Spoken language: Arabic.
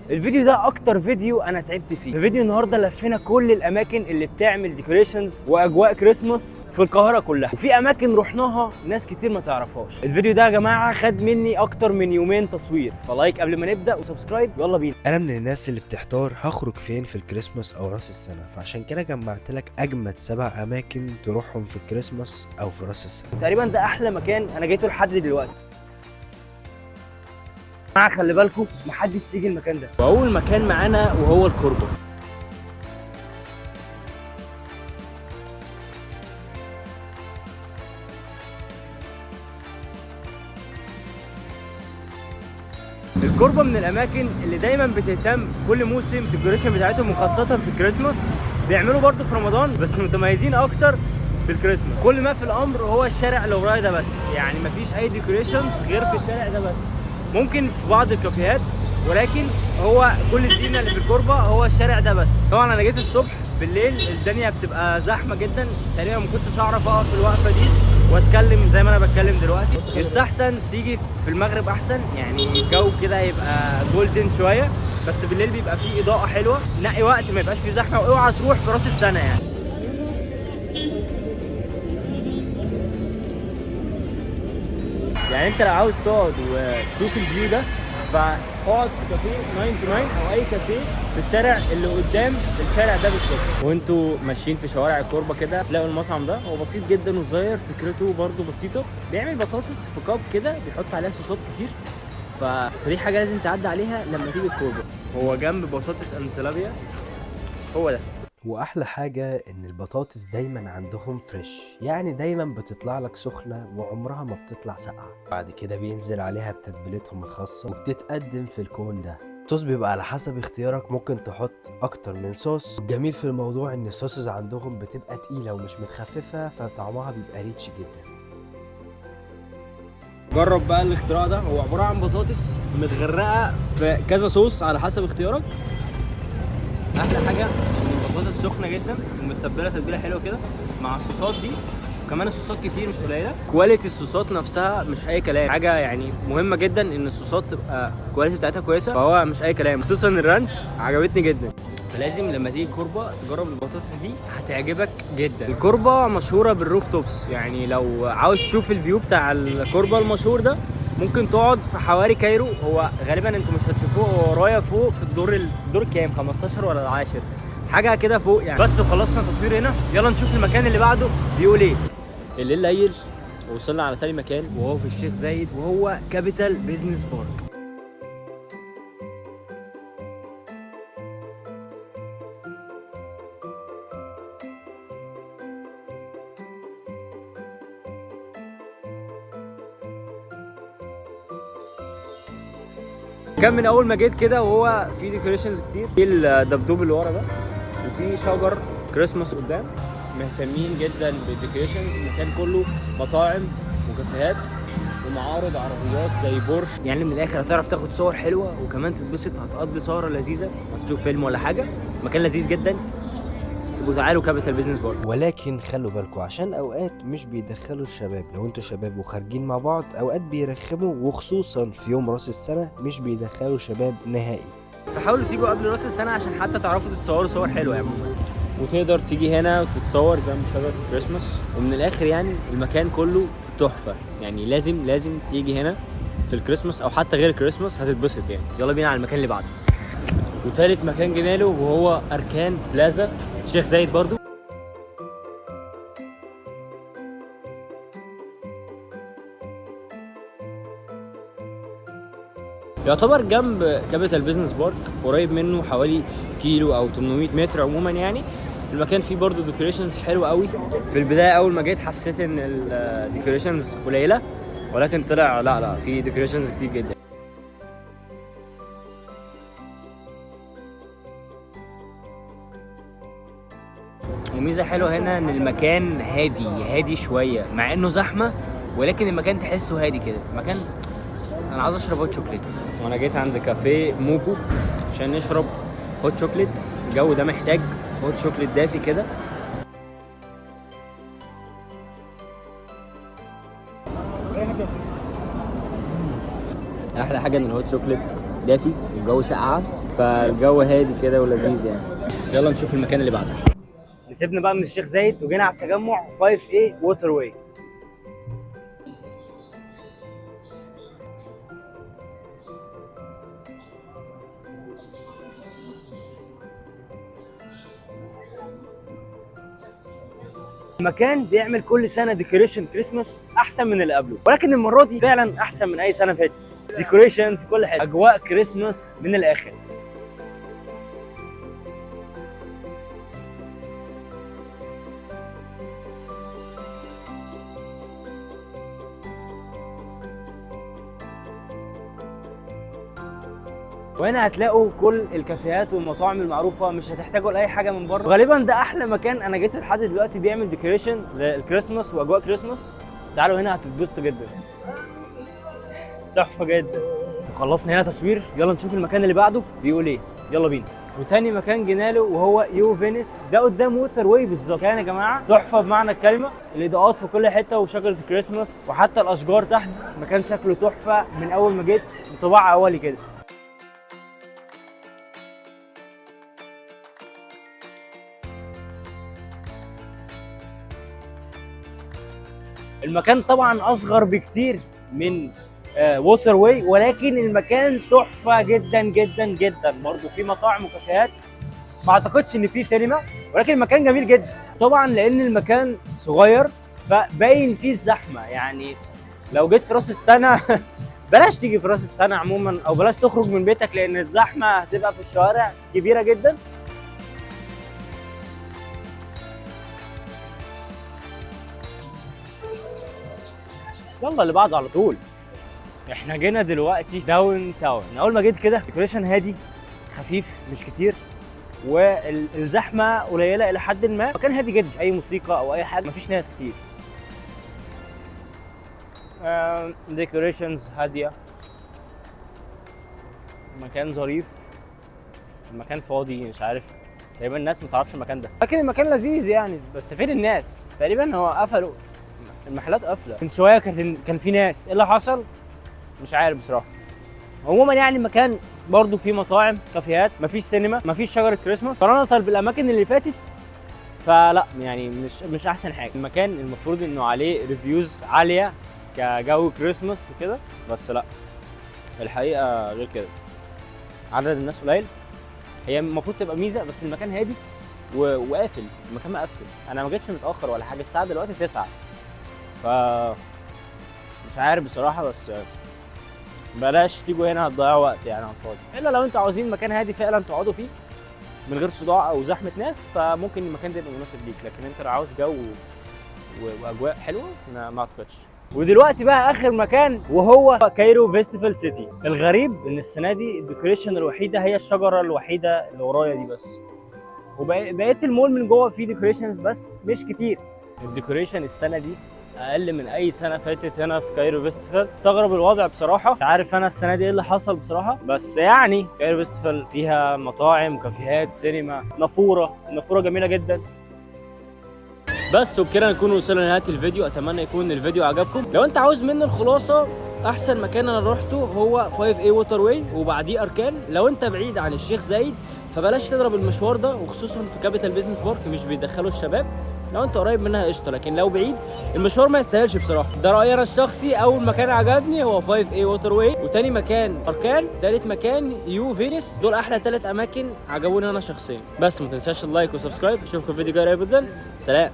الفيديو ده اكتر فيديو انا تعبت فيه. في فيديو النهارده لفينا كل الاماكن اللي بتعمل ديكوريشنز واجواء كريسماس في القاهره كلها، وفي اماكن رحناها ناس كتير ما تعرفهاش. الفيديو ده يا جماعه خد مني اكتر من يومين تصوير، فلايك قبل ما نبدا وسبسكرايب، يلا بينا. انا من الناس اللي بتحتار هخرج فين في الكريسماس او راس السنه، فعشان كده جمعت لك اجمد 7 اماكن تروحهم في الكريسماس او في راس السنه. تقريبا ده احلى مكان انا جيته لحد دلوقتي. خلي بالكم محدش يجي المكان ده. واول مكان معانا وهو الكوربه. الكوربه من الاماكن اللي دايما بتهتم كل موسم الديكوريشن بتاعتهم، وخاصه في الكريسماس. بيعملوا برضه في رمضان بس متميزين اكتر بالكريسماس. كل ما في الامر هو الشارع اللي ورايا ده بس، يعني مفيش اي ديكوريشنز غير في الشارع ده بس. ممكن في بعض الكافيهات، ولكن هو كل الزينه اللي في الكوربه هو الشارع ده بس. طبعا انا جيت الصبح، بالليل الدنيا بتبقى زحمه جدا، تقريبا ما كنتش اعرف اقف في الوقفه دي واتكلم زي ما انا بتكلم دلوقتي. يستحسن تيجي في المغرب احسن، يعني الجو كده يبقى جولدن شويه، بس بالليل بيبقى فيه اضاءه حلوه. نقي وقت ما يبقاش فيه زحمه، واوعى تروح في راس السنه يعني انت لو عاوز تقعد وتشوف الفيو ده فاقعد في كافيه 99 او اي كافيه في الشارع اللي قدام الشارع ده بالظبط. وانتوا ماشيين في شوارع الكوربه كده تلاقوا المطعم ده. هو بسيط جدا وصغير، فكرته برده بسيطه. بيعمل بطاطس في كاب كده، بيحط عليها صوصات كتير، فدي حاجه لازم تعدي عليها لما تيجي الكوربه. هو جنب بطاطس انسلافيا، هو ده. واحلى حاجه ان البطاطس دايما عندهم فريش، يعني دايما بتطلع لك سخنه وعمرها ما بتطلع ساقعه. بعد كده بينزل عليها بتتبيلتهم الخاصه وبتتقدم في الكون ده. الصوص بيبقى على حسب اختيارك، ممكن تحط اكتر من صوص. الجميل في الموضوع ان الصوصز عندهم بتبقى تقيله ومش متخففه، فطعمها بيبقى ريتش جدا. جرب بقى الاختراع ده. هو عباره عن بطاطس متغرقه في كذا صوص على حسب اختيارك. احلى حاجه ان البطاطس سخنه جدا ومتبله تتبيله حلوه كده مع الصوصات دي، وكمان الصوصات كتير مش قليله. كواليتي الصوصات نفسها مش اي كلام. حاجه يعني مهمه جدا ان الصوصات تبقى الكواليتي بتاعتها كويسه، فهو مش اي كلام. خصوصا الرانش عجبتني جدا، فلازم لما تيجي الكوربه تجرب البطاطس دي، هتعجبك جدا. الكوربه مشهوره بالروف توبس، يعني لو عاوز تشوف الفيو بتاع الكوربه المشهور ده ممكن تقعد في حواري كايرو. هو غالبا انتوا مش هتشوفوه، هو ورايا فوق في الدور كام، 15 ولا العاشر حاجه كده فوق يعني. بس خلصنا تصوير هنا، يلا نشوف المكان اللي بعده بيقول ايه. الليل ليل ووصلنا على تاني مكان وهو في الشيخ زايد، وهو كابيتال بيزنس بارك. كان من اول ما جيت كده وهو في ديكوريشنز كتير، في الدبدوب اللي ورا ده، وفي شجر كريسماس قدام. مهتمين جدا بالديكوريشنز. المكان كله مطاعم وكافيهات ومعارض عربيات زي بورش. يعني من الاخر هتعرف تاخد صور حلوه وكمان تتبسط، هتقضي سهره لذيذه، هتشوف فيلم ولا حاجه. مكان لذيذ جدا. يبقوا تعالوا كابيتال بيزنس بارك. ولكن خلوا بالكم عشان اوقات مش بيدخلوا الشباب. لو انتوا شباب وخارجين مع بعض اوقات بيرخموا، وخصوصا في يوم راس السنه مش بيدخلوا شباب نهائي. فحاولوا تيجوا قبل راس السنه عشان حتى تعرفوا تتصوروا صور حلوه يعني. وتقدر تيجي هنا وتتصور جنب شجره الكريسماس. ومن الاخر يعني المكان كله تحفه، يعني لازم تيجي هنا في الكريسماس او حتى غير الكريسماس هتتبسط يعني. يلا بينا على المكان اللي بعده. وثالث مكان جناله وهو اركان بلازا الشيخ زايد برضو. يعتبر جنب كابيتال بيزنس بارك، قريب منه حوالي كيلو او 800 متر عموما يعني. المكان فيه برضو ديكوريشنز حلوه قوي. في البدايه اول ما جيت حسيت ان الديكوريشنز قليله، ولكن طلع لا في ديكوريشنز كتير جدا. وميزه حلوه هنا ان المكان هادي شويه، مع انه زحمه ولكن المكان تحسه هادي كده. المكان انا عاوز اشرب هوت شوكليت، وانا جيت عند كافيه موكو عشان نشرب هوت شوكليت. الجو ده محتاج هوت شوكليت دافي كده. احلى حاجه ان الهوت شوكليت دافي والجو ساقعه، فالجو هادي كده ولذيذ يعني. يلا نشوف المكان اللي بعده. نسيبنا بقى من الشيخ زايد وجينا على التجمع 5A ووتر واي. المكان بيعمل كل سنه ديكوريشن كريسماس احسن من اللي قبله، ولكن المره دي فعلا احسن من اي سنه فاتت. ديكوريشن في كل حته، اجواء كريسماس من الاخر. وهنا هتلاقوا كل الكافيهات والمطاعم المعروفه، مش هتحتاجوا لاي حاجه من بره. غالبا ده احلى مكان انا جيته لحد دلوقتي بيعمل ديكوريشن للكريسماس واجواء كريسماس. تعالوا هنا هتتبسطوا جدا، تحفه جدا. وخلصنا هنا تصوير، يلا نشوف المكان اللي بعده بيقول ايه. يلا بينا. وتاني مكان جينا له وهو يو فينيس، ده قدام ووتر واي بالظبط. كان يا جماعه تحفه بمعنى الكلمه، الاضاءات في كل حته وشجره الكريسماس وحتى الاشجار تحت. مكان شكله تحفه من اول ما جيت، انطباع اولي كده. المكان طبعا اصغر بكتير من ووتر واي، ولكن المكان تحفه جدا جدا جدا. برضه في مطاعم وكافيهات، ما اعتقدش ان في سينما، ولكن المكان جميل جدا. طبعا لان المكان صغير فباين فيه الزحمه. يعني لو جيت في راس السنه بلاش تيجي في راس السنه عموما، او بلاش تخرج من بيتك لان الزحمه هتبقى في الشوارع كبيره جدا. يلا اللي بعده على طول. احنا جينا دلوقتي داون تاون. اول ما جيت كده ديكوريشن هادي خفيف مش كتير، والزحمه قليله الى حد ما. مكان هادي جدا، اي موسيقى او اي حاجه، مفيش ناس كتير. ديكوريشنز هاديه، مكان ظريف. المكان فاضي، مش عارف تقريبا الناس ما تعرفش المكان ده، لكن المكان لذيذ يعني. بس فين الناس؟ تقريبا هو قفلوا المحلات، قافله. من شويه كان في ناس، ايه اللي حصل مش عارف بصراحه. عموما يعني المكان برضو فيه مطاعم، كافيهات، مفيش سينما، مفيش شجره كريسماس مقارنه بالاماكن اللي فاتت، فلا يعني مش احسن حاجه. المكان المفروض انه عليه ريفيوز عاليه كجو كريسماس وكده، بس لا، الحقيقه غير كده. عدد الناس قليل، هي المفروض تبقى ميزه، بس المكان هادي وقافل. المكان مقفل. انا ما جيتش متاخر ولا حاجه، الساعه دلوقتي 9، ف مش عارف بصراحه. بس بلاش تيجوا هنا، هتضيعوا وقت يعني على الفاضي. الا لو انتوا عاوزين مكان هادي فعلا تقعدوا فيه من غير صداع او زحمه ناس، فممكن المكان ده يبقى مناسب ليك. لكن انت لو عاوز جو واجواء حلوه، ما اعتقدش. ودلوقتي بقى اخر مكان وهو كايرو فيستيفال سيتي. الغريب ان السنه دي الديكوريشن الوحيده هي الشجره الوحيده اللي ورايا دي بس، وبقيت المول من جوه فيه ديكوريشنز بس مش كتير. الديكوريشن السنه دي اقل من اي سنه فاتت هنا في كايرو فيستيفال. استغرب الوضع بصراحه، مش عارف انا السنه دي ايه اللي حصل بصراحه. بس يعني كايرو فيستيفال فيها مطاعم، كافيهات، سينما، نافوره جميله جدا. بس وبكده نكون وصلنا لنهايه الفيديو. اتمنى يكون الفيديو عجبكم. لو انت عاوز منه الخلاصه، احسن مكان انا روحته هو 5A ووتر واي وبعديه اركان. لو انت بعيد عن الشيخ زايد فبلاش تضرب المشوار ده، وخصوصا في كابيتال بيزنس بارك مش بيدخلوا الشباب. لو انت قريب منها قشطه، لكن لو بعيد المشوار ما يستاهلش بصراحه. ده رايي انا الشخصي. اول مكان عجبني هو 5A ووتر واي، وتاني مكان اركان، تالت مكان يو فينيس. دول احلى 3 اماكن عجبوني انا شخصيا. بس ما تنساش اللايك وسبسكرايب. اشوفكم في فيديو جاي قريب جدا. سلام.